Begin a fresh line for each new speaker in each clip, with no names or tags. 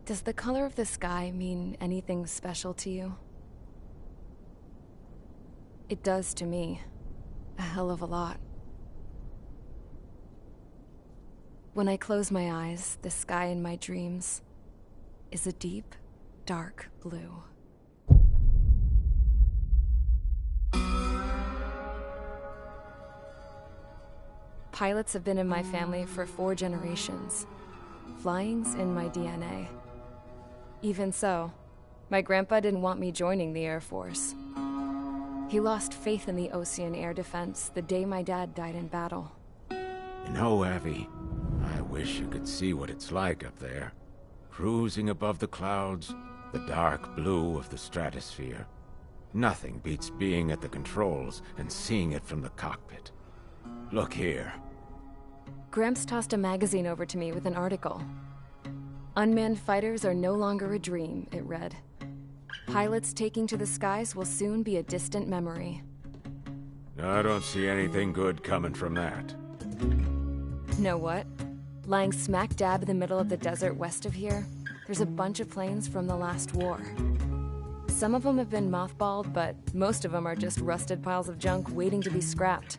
Does the color of the sky mean anything special to you? It does to me. A hell of a lot. When I close my eyes, the sky in my dreams is a deep, dark blue. Pilots have been in my family for 4 generations. Flying's in my DNA. Even so, my grandpa didn't want me joining the Air Force. He lost faith in the ocean air defense the day my dad died in battle.
You know, Abby, I wish you could see what it's like up there. Cruising above the clouds, the dark blue of the stratosphere. Nothing beats being at the controls and seeing it from the cockpit. Look here.
Gramps tossed a magazine over to me with an article. Unmanned fighters are no longer a dream, it read. Pilots taking to the skies will soon be a distant memory.
I don't see anything good coming from that.
Know what? Lying smack dab in the middle of the desert west of here, there's a bunch of planes from the last war. Some of them have been mothballed, but most of them are just rusted piles of junk waiting to be scrapped.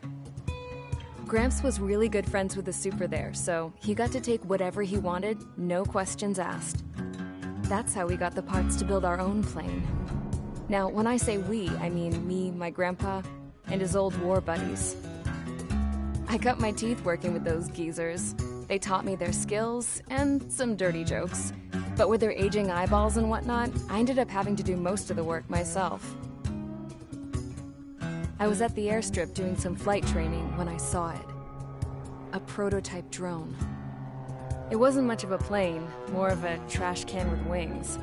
Gramps was really good friends with the super there, so he got to take whatever he wanted, no questions asked. That's how we got the parts to build our own plane. Now, when I say we, I mean me, my grandpa, and his old war buddies. I cut my teeth working with those geezers. They taught me their skills, and some dirty jokes. But with their aging eyeballs and whatnot, I ended up having to do most of the work myself. I was at the airstrip doing some flight training when I saw it. A prototype drone. It wasn't much of a plane, more of a trash can with wings.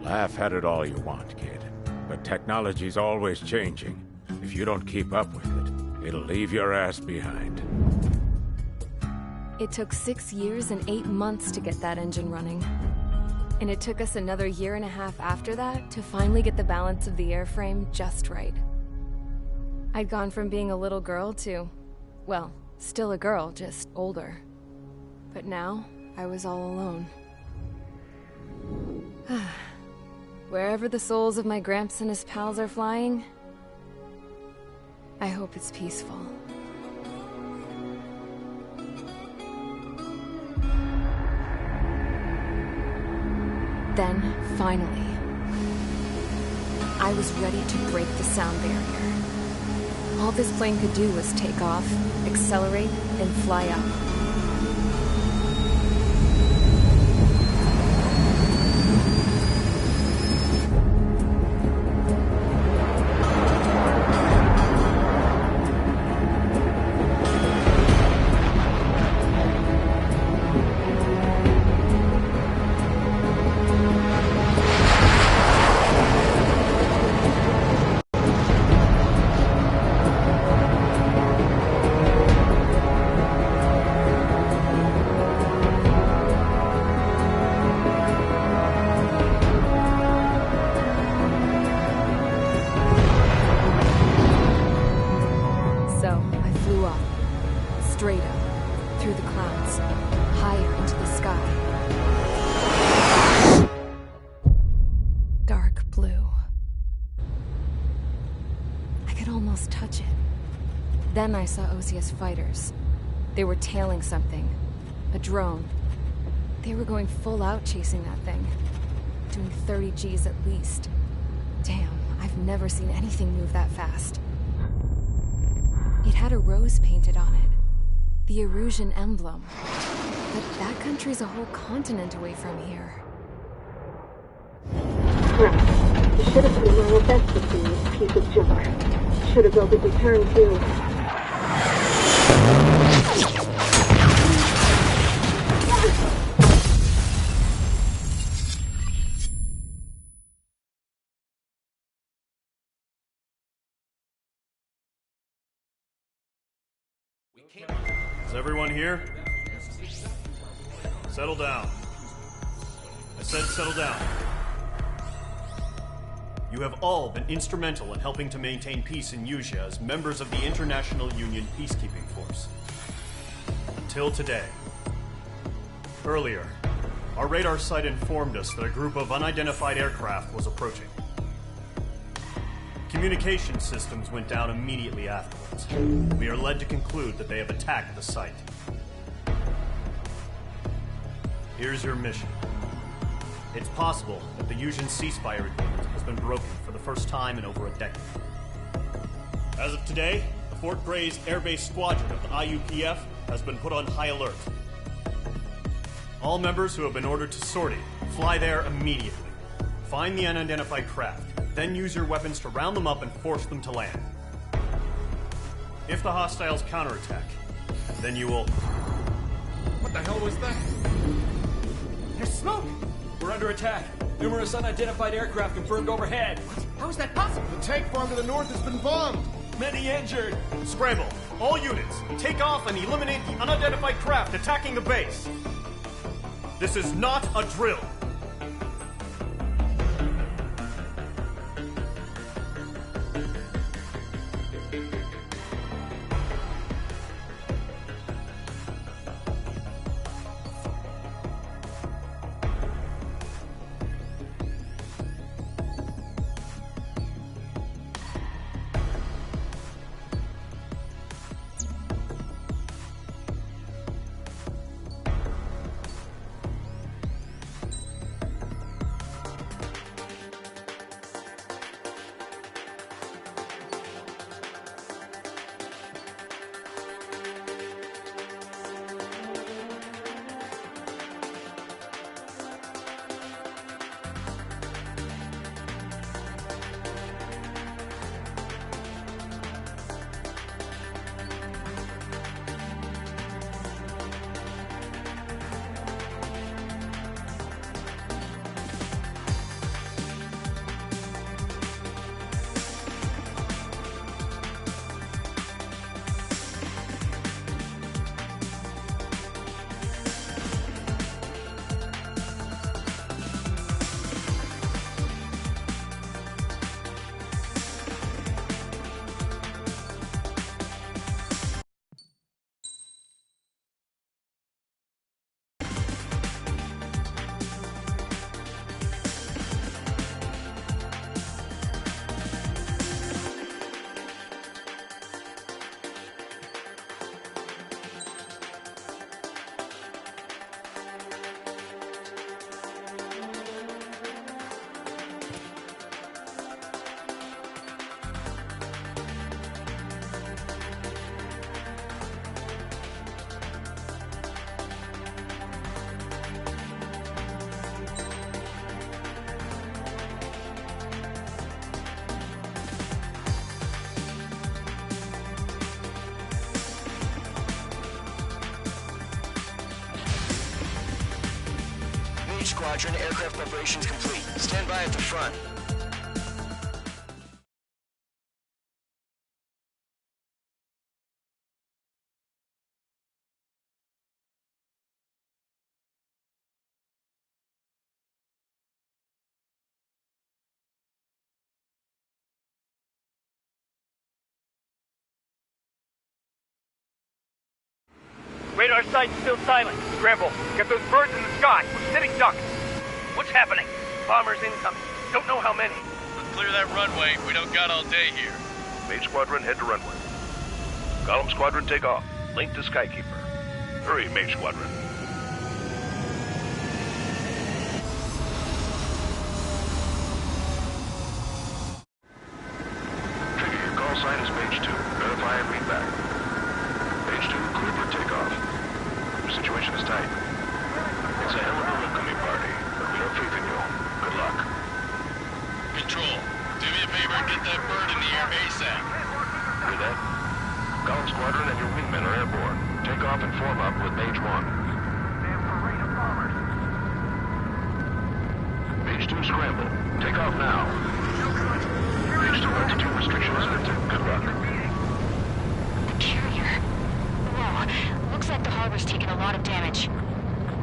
Laugh at it all you want, kid. But technology's always changing. If you don't keep up with it, it'll leave your ass behind.
It took 6 years and 8 months to get that engine running. And it took us another 1.5 years after that to finally get the balance of the airframe just right. I'd gone from being a little girl to, well, still a girl, just older. But now, I was all alone. Wherever the souls of my Gramps and his pals are flying, I hope it's peaceful. Then, finally, I was ready to break the sound barrier. All this plane could do was take off, accelerate, and fly up. Straight up, through the clouds, higher into the sky. Dark blue. I could almost touch it. Then I saw Osia's fighters. They were tailing something. A drone. They were going full out chasing that thing. Doing 30 Gs at least. Damn, I've never seen anything move that fast. It had a rose painted on it. The Erusian emblem. But that country's a whole continent away from here.
Crap. You should have been my best with this piece of junk. Should have built a return too.
Is everyone here? Settle down. I said settle down. You have all been instrumental in helping to maintain peace in Usea as members of the International Union Peacekeeping Force. Until today. Earlier, our radar site informed us that a group of unidentified aircraft was approaching. Communication systems went down immediately afterwards. We are led to conclude that they have attacked the site. Here's your mission. It's possible that the Usian ceasefire agreement has been broken for the first time in over a decade. As of today, the Fort Gray's Airbase Squadron of the IUPF has been put on high alert. All members who have been ordered to sortie, fly there immediately. Find the unidentified craft. Then use your weapons to round them up and force them to land. If the hostiles counterattack, then you will...
What the hell was that? There's smoke! We're under attack. Numerous unidentified aircraft confirmed overhead. What? How is that possible?
The tank farm to the north has been bombed!
Many injured!
Scramble! All units, take off and eliminate the unidentified craft attacking the base! This is not a drill!
Squadron, aircraft preparations complete. Stand by at the front.
Radar site's still silent. Scramble. Get those birds in the sky. We're sitting ducks. What's happening? Bombers incoming. Don't know how many.
Let's clear that runway. We don't got all day here.
Mage Squadron, head to runway. Column Squadron, take off. Link to Skykeeper. Hurry, Mage Squadron. Trigger, your call sign is Page 2. Verify and read back. Page 2, clear for takeoff. Your situation is tight. It's a hell of a welcoming party, but we have faith in you. Good luck.
Control, do me a favor and get that bird in the air ASAP.
Hear that? Column Squadron and your wingmen are airborne. Take off and form up with Mage 1. Mage 2, scramble. Take off now. Mage 2, altitude restriction is lifted. Good luck.
Interior? Whoa, looks like the harbor's taken a lot of damage.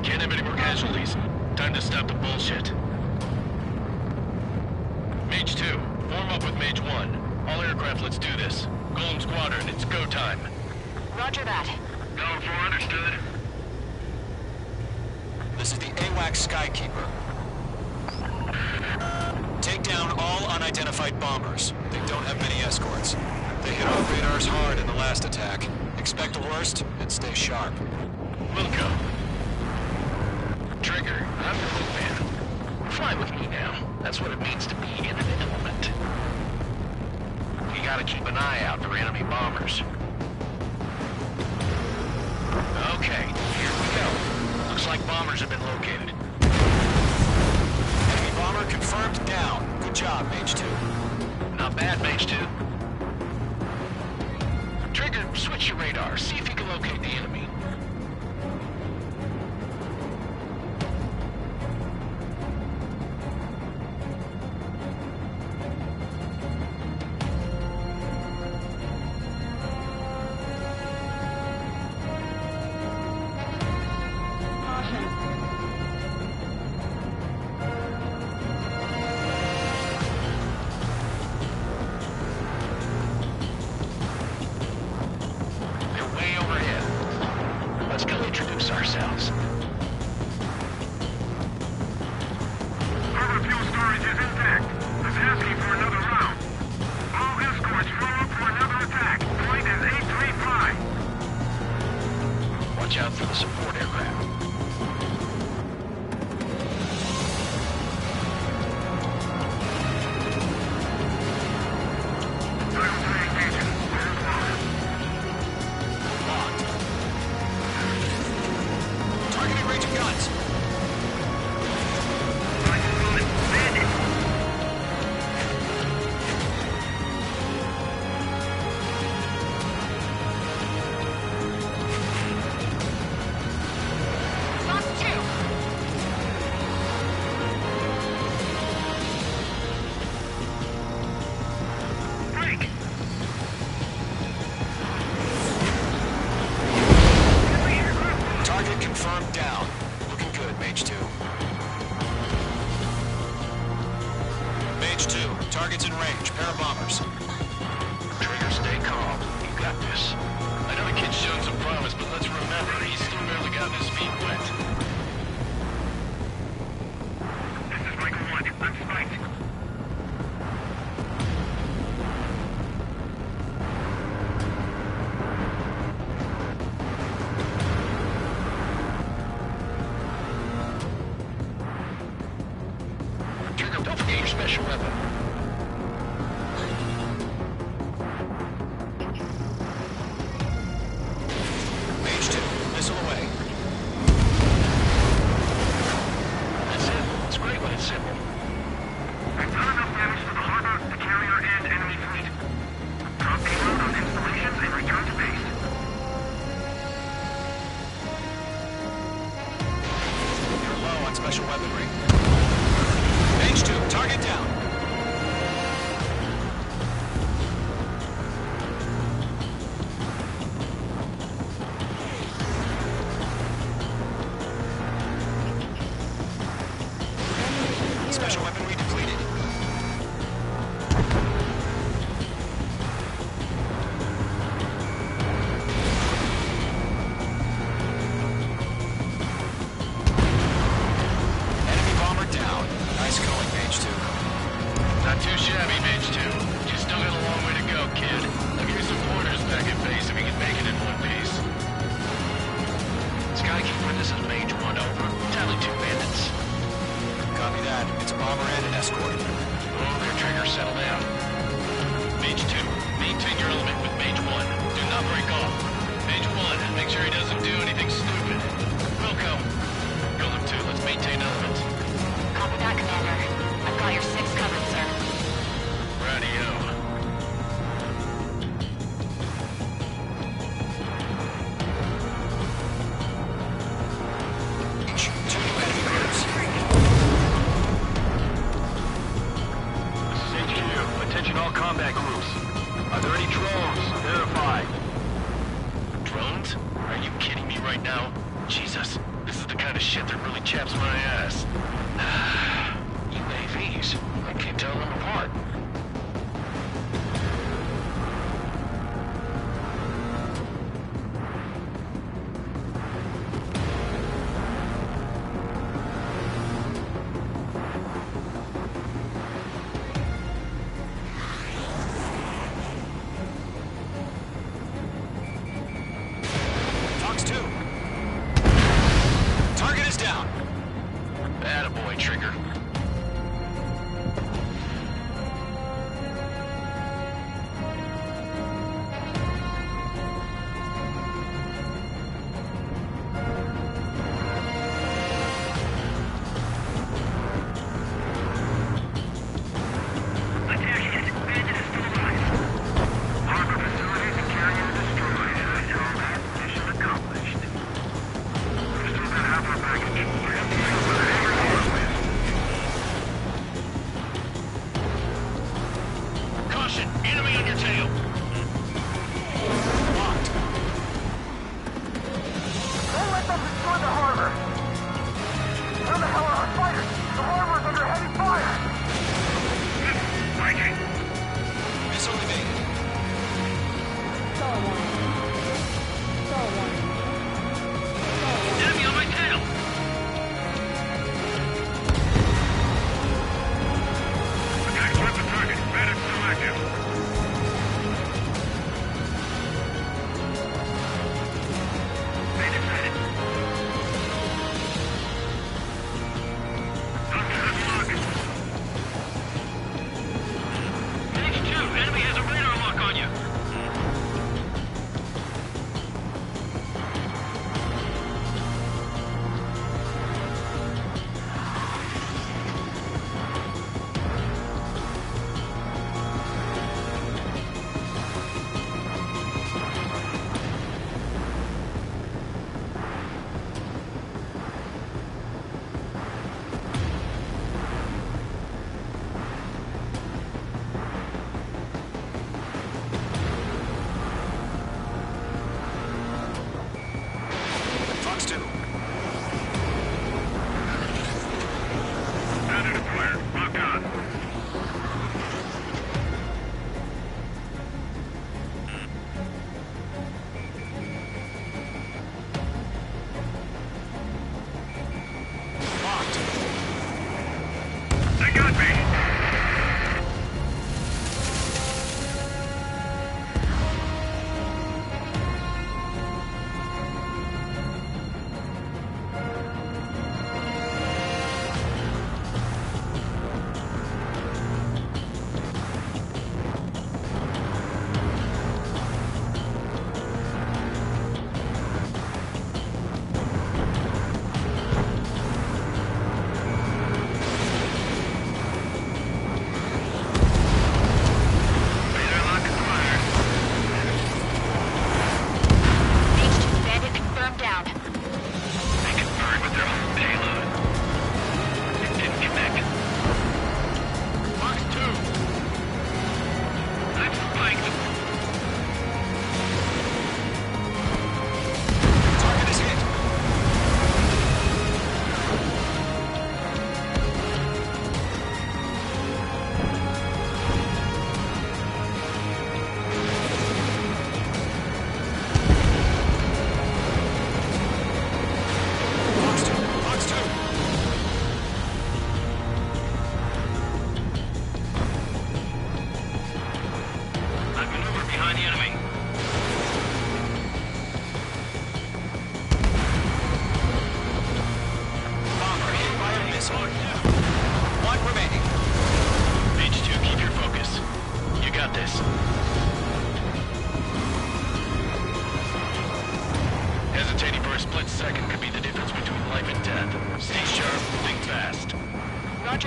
Can't have any more casualties. Time to stop the bullshit. Mage 2, form up with Mage 1. All aircraft, let's do this. Golem Squadron, it's go time.
Roger that.
Going for understood.
This is the AWACS Skykeeper. Take down all unidentified bombers. They don't have many escorts. They hit our radars hard in the last attack. Expect the worst and stay sharp.
Wilco. Trigger, I'm your wingman. Fly with me now. That's what it means to be in an element. You gotta keep an eye out for enemy bombers. Okay, here we go. Looks like bombers have been located.
Enemy bomber confirmed down. Good job, Mage 2.
Not bad, Mage 2. Trigger, switch your radar. See if you can locate the enemy. Ourselves.
Harbor fuel storage is intact. It's asking for another round. All escorts roll up for another attack. Point is 835.
Watch out for the support aircraft.
Targets in range. Pair of bombers.
Trigger, stay calm. You got this. I know the kid's shown some promise, but let's remember, he's still barely gotten his feet wet.
This is Michael 1. I'm spiked.
Trigger, don't forget your special weapon.
Special weaponry. Special weaponry depleted. Enemy bomber down. Nice going, Mage 2.
Not too shabby, Mage 2. You still got a long way to go, kid. I'll give you some pointers back at base if we can make it in one piece. Skykeeper, this is Mage 1, over. Tally 2 bandits.
Copy that. It's a bomber and an escort.
Oh, their trigger, settle down. Mage 2, maintain your element with Mage 1. Do not break off. Mage 1, make sure he doesn't do anything stupid. Wilco. Golem 2, let's maintain element.
Copy that, Commander. I've got your 6 covered, sir.
Radio.
Two new enemy groups.
This is HQ. Attention all combat groups. Are there any drones? Verify.
Drones? Are you kidding me right now? Jesus, this is the kind of shit that really chaps my ass. UAVs? I can't tell them apart.
Fox 2. Target is down.
Attaboy, Trigger.
Attacking it. Bandit is still alive. Harbor facilities and carrier destroyed. All that mission accomplished. We're still got half our baggage.
Caution! Enemy on your tail!
Locked.
Don't let them destroy the harbor. Where the hell are our fighters? The harbor's under heavy fire. Mikey.
Missile evade.
Enemy on my tail!
Attack weapon target. Bandit still active.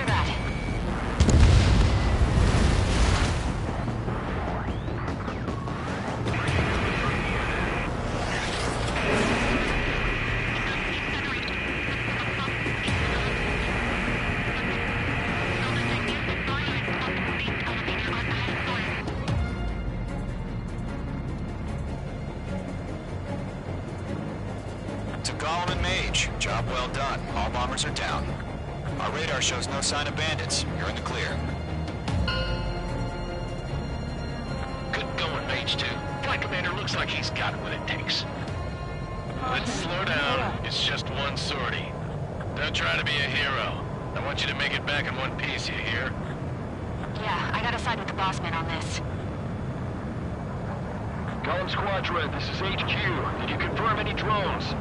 Roger that.
To Gollum and Mage, job well done. All bombers are down. Our radar shows no sign of bandits. You're in the clear.
Good going, Mage 2. Flight Commander looks like he's got what it takes. Let's slow down. It's just one sortie. Don't try to be a hero. I want you to make it back in one piece, you hear?
Yeah, I gotta side with the boss man on this.
Column Squadron, this is HQ. Did you confirm any drones?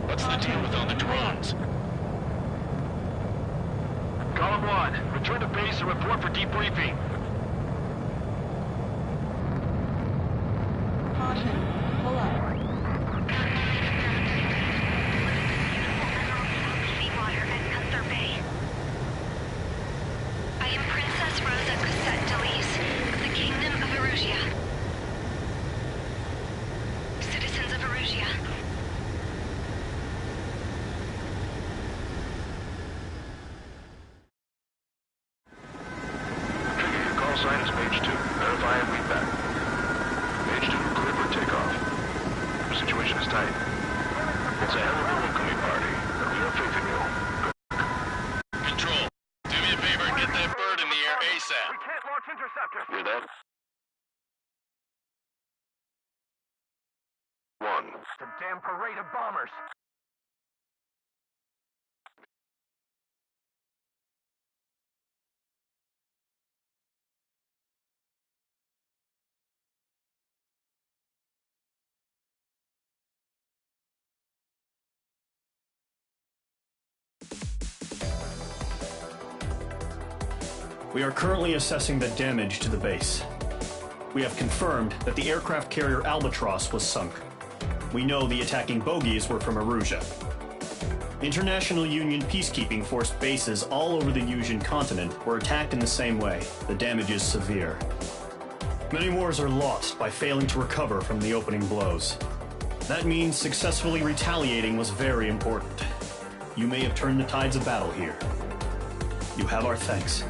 What's the deal with all the drones?
Column 1, return to base and report for debriefing.
Seawater at Custer Bay. I am Princess Rosa Cosette Delise of the Kingdom of Erusia. Citizens of Erusia.
Trigger, your call sign is Mage 2. Verify and read back. Mage 2, clear for takeoff. Situation is tight. It's a hell of a welcoming party, but we have faith in you.
Control, do me a favor and get that bird in the air ASAP.
We can't launch interceptors.
Hear that? 1.
It's a damn parade of bombers.
We are currently assessing the damage to the base. We have confirmed that the aircraft carrier Albatross was sunk. We know the attacking bogies were from Erusia. International Union peacekeeping force bases all over the Usian continent were attacked in the same way. The damage is severe. Many wars are lost by failing to recover from the opening blows. That means successfully retaliating was very important. You may have turned the tides of battle here. You have our thanks.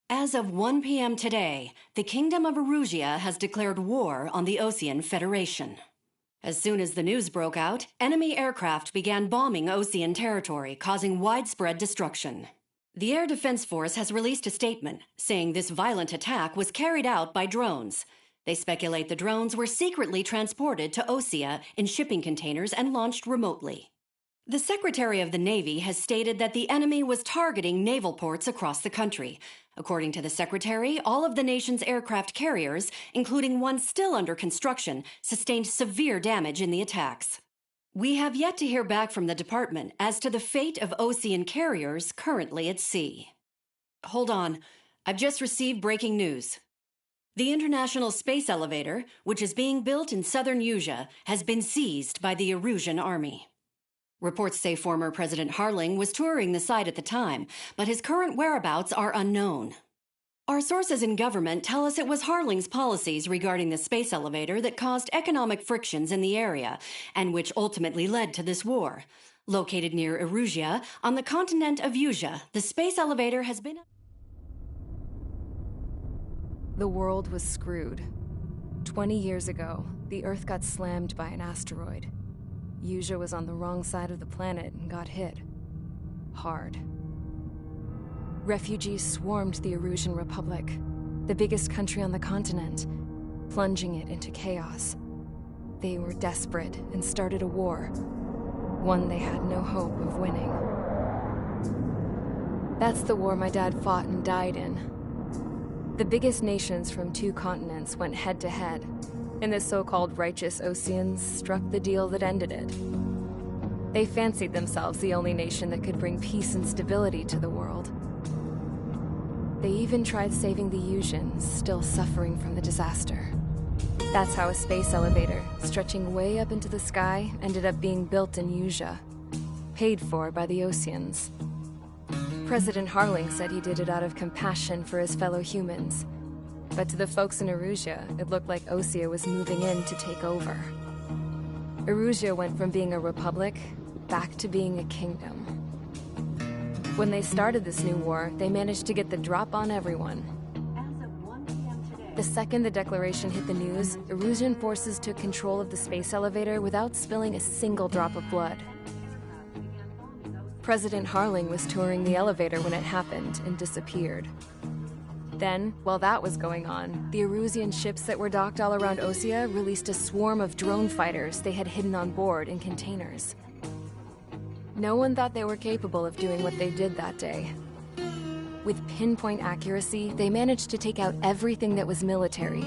As of 1 p.m. today, the Kingdom of Erusia has declared war on the Osean Federation. As soon as the news broke out, enemy aircraft began bombing Osean territory, causing widespread destruction. The Air Defense Force has released a statement saying this violent attack was carried out by drones. They speculate the drones were secretly transported to Osea in shipping containers and launched remotely. The Secretary of the Navy has stated that the enemy was targeting naval ports across the country. According to the Secretary, all of the nation's aircraft carriers, including one still under construction, sustained severe damage in the attacks. We have yet to hear back from the department as to the fate of Osean carriers currently at sea. Hold on. I've just received breaking news. The International Space Elevator, which is being built in southern Usia, has been seized by the Erusian army. Reports say former President Harling was touring the site at the time, but his current whereabouts are unknown. Our sources in government tell us it was Harling's policies regarding the space elevator that caused economic frictions in the area, and which ultimately led to this war. Located near Erusia, on the continent of Usia, the space elevator has been...
The world was screwed. 20 years ago, the Earth got slammed by an asteroid. Usia was on the wrong side of the planet and got hit. Hard. Refugees swarmed the Erusian Republic, the biggest country on the continent, plunging it into chaos. They were desperate and started a war, one they had no hope of winning. That's the war my dad fought and died in. The biggest nations from 2 continents went head-to-head, and the so-called righteous Oseans struck the deal that ended it. They fancied themselves the only nation that could bring peace and stability to the world. They even tried saving the Usians, still suffering from the disaster. That's how a space elevator, stretching way up into the sky, ended up being built in Usia, paid for by the Oseans. President Harling said he did it out of compassion for his fellow humans. But to the folks in Erusia, it looked like Osea was moving in to take over. Erusia went from being a republic back to being a kingdom. When they started this new war, they managed to get the drop on everyone. The second the declaration hit the news, Erusian forces took control of the space elevator without spilling a single drop of blood. President Harling was touring the elevator when it happened and disappeared. Then, while that was going on, the Erusian ships that were docked all around Osea released a swarm of drone fighters they had hidden on board in containers. No one thought they were capable of doing what they did that day. With pinpoint accuracy, they managed to take out everything that was military,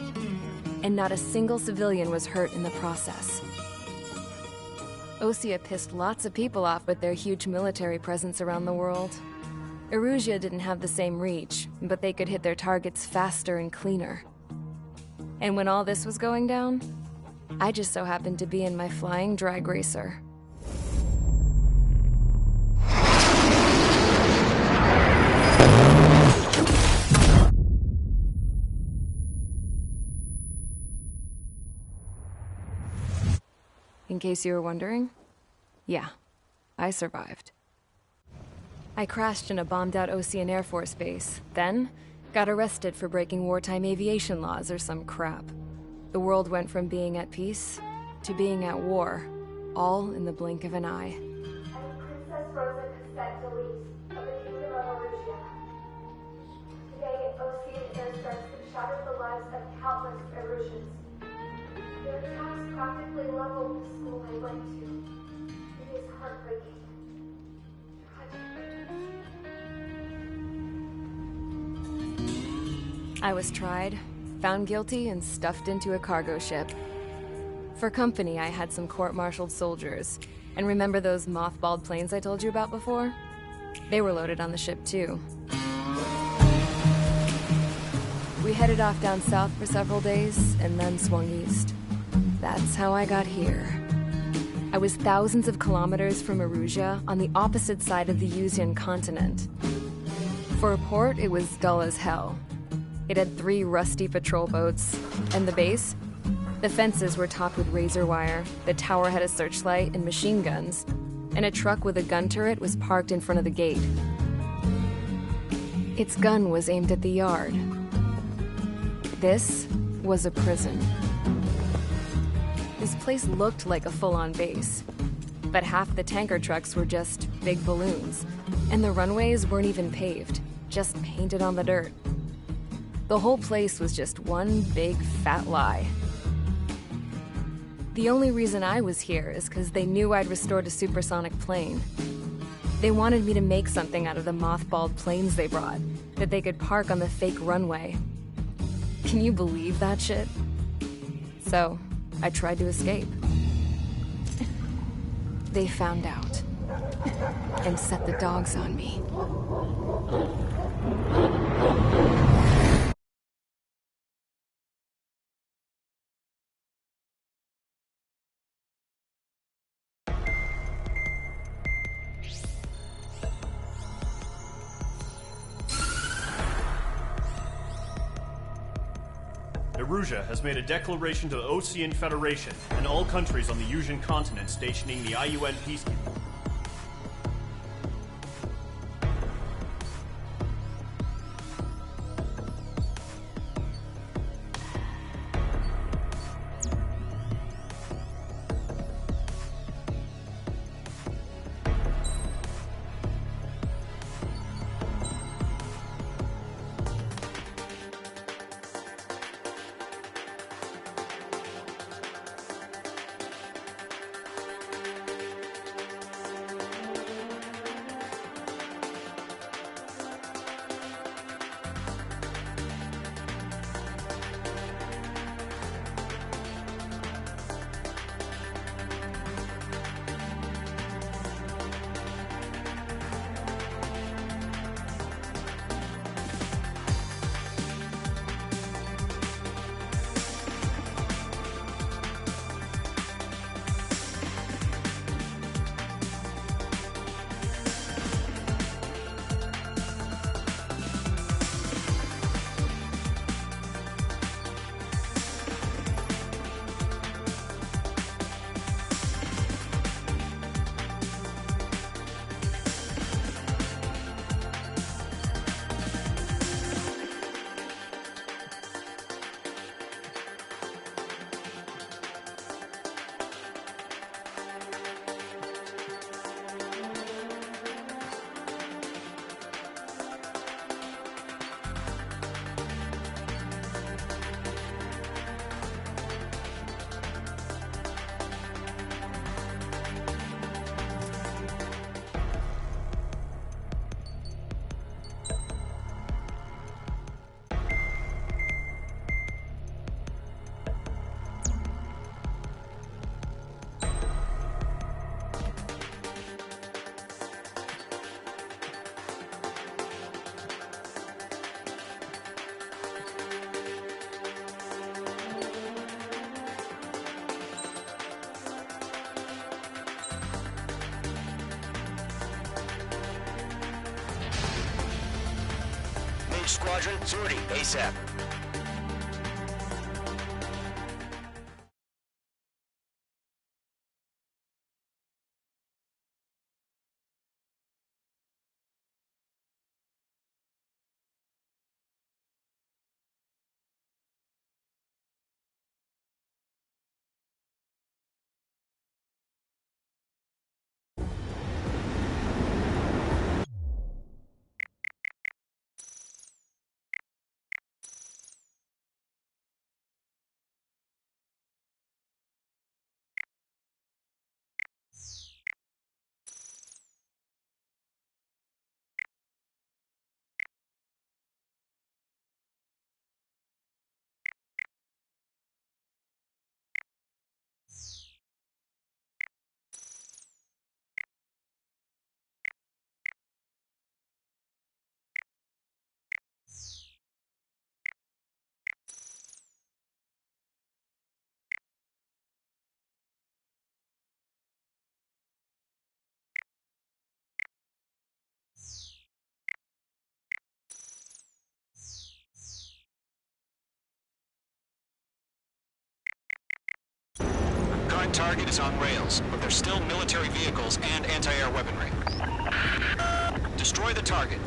and not a single civilian was hurt in the process. Osea pissed lots of people off with their huge military presence around the world. Erusia didn't have the same reach, but they could hit their targets faster and cleaner. And when all this was going down, I just so happened to be in my flying drag racer. In case you were wondering, yeah, I survived. I crashed in a bombed-out Osean Air Force base, then got arrested for breaking wartime aviation laws or some crap. The world went from being at peace to being at war, all in the blink of an eye.
Princess Rosa Cassette Delise of the Kingdom of Erusia. Today, Osean airstrikes have shattered the lives of countless Erusians. Their attacks practically leveled the school I went to. It is heartbreaking.
I was tried, found guilty, and stuffed into a cargo ship. For company, I had some court-martialed soldiers. And remember those mothballed planes I told you about before? They were loaded on the ship, too. We headed off down south for several days, and then swung east. That's how I got here. I was thousands of kilometers from Erusia, on the opposite side of the Usian continent. For a port, it was dull as hell. It had 3 rusty patrol boats. And the base? The fences were topped with razor wire, the tower had a searchlight and machine guns, and a truck with a gun turret was parked in front of the gate. Its gun was aimed at the yard. This was a prison. This place looked like a full-on base, but half the tanker trucks were just big balloons, and the runways weren't even paved, just painted on the dirt. The whole place was just one big fat lie. The only reason I was here is because they knew I'd restored a supersonic plane. They wanted me to make something out of the mothballed planes they brought, that they could park on the fake runway. Can you believe that shit? So, I tried to escape. They found out, and set the dogs on me.
Erusia has made a declaration to the Osean Federation and all countries on the Usian continent stationing the IUN peacekeeper.
Each squadron, sortie ASAP.
Current target is on rails, but there's still military vehicles and anti-air weaponry. Destroy the target.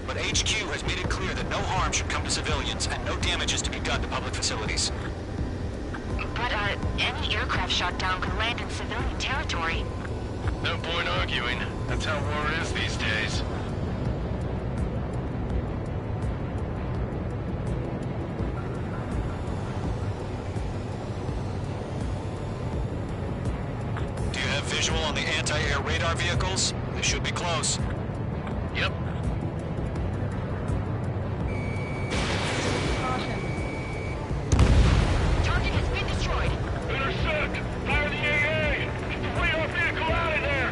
But HQ has made it clear that no harm should come to civilians and no damage is to be done to public facilities.
But, any aircraft shot down could land in civilian territory.
No point arguing. That's how war is these days.
Do you have visual on the anti-air radar vehicles? They should be close.
Yep.
Target has been destroyed.
Intercept! Fire the AA! Get the radar vehicle out of there!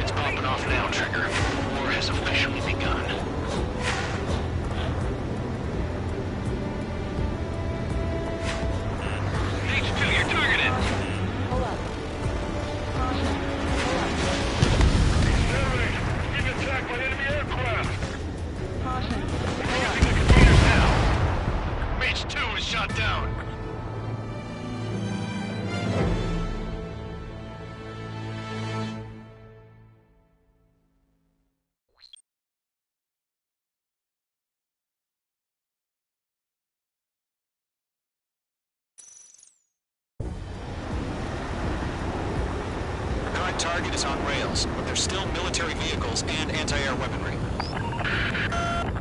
It's popping off now, Trigger. War has officially begun. H2, you're targeted!
Hold up.
Narrator, being attacked by enemy aircraft!
Using the containers now! Mage 2 is shot down!
Current target is on rails, but there's still military vehicles and anti-air weaponry.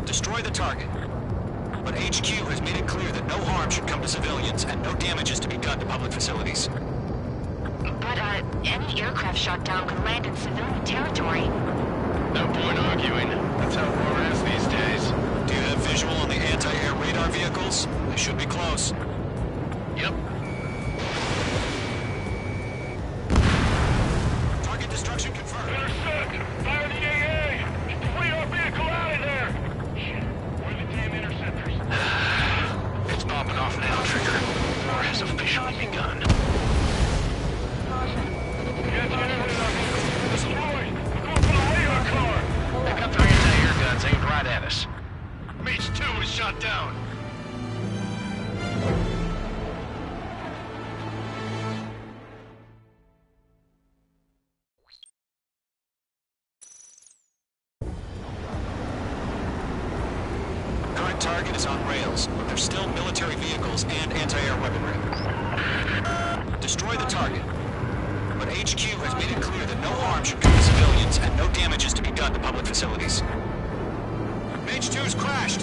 Destroy the target. But HQ has made it clear that no harm should come to civilians and no damage is to be done to public facilities.
But, any aircraft shot down could land in civilian territory.
No point arguing. That's how war is these days.
Do you have visual on the anti-air radar vehicles? They should be close.
Yep.
Target destruction confirmed.
Intercept! Fire the AA! Get the radar vehicle out of there! Shit, where are the damn interceptors?
It's popping off now, Trigger. War has officially begun.
The anti-air radar vehicles have been destroyed! We're going for the radar car!
They've got their anti-air guns aimed right at us. Mage 2 is shot down.
Current target is on rails, but there's still military vehicles and anti-air weaponry. Destroy the target. But HQ has made it clear that no harm should come to civilians and no damage is to be done to public facilities. Mage 2's crashed!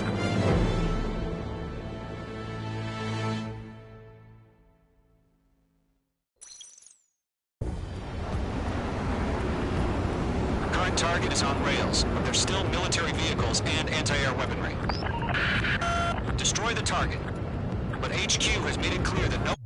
Current target is on rails, but there's still military vehicles and anti-air weaponry. Destroy the target. But HQ has made it clear that no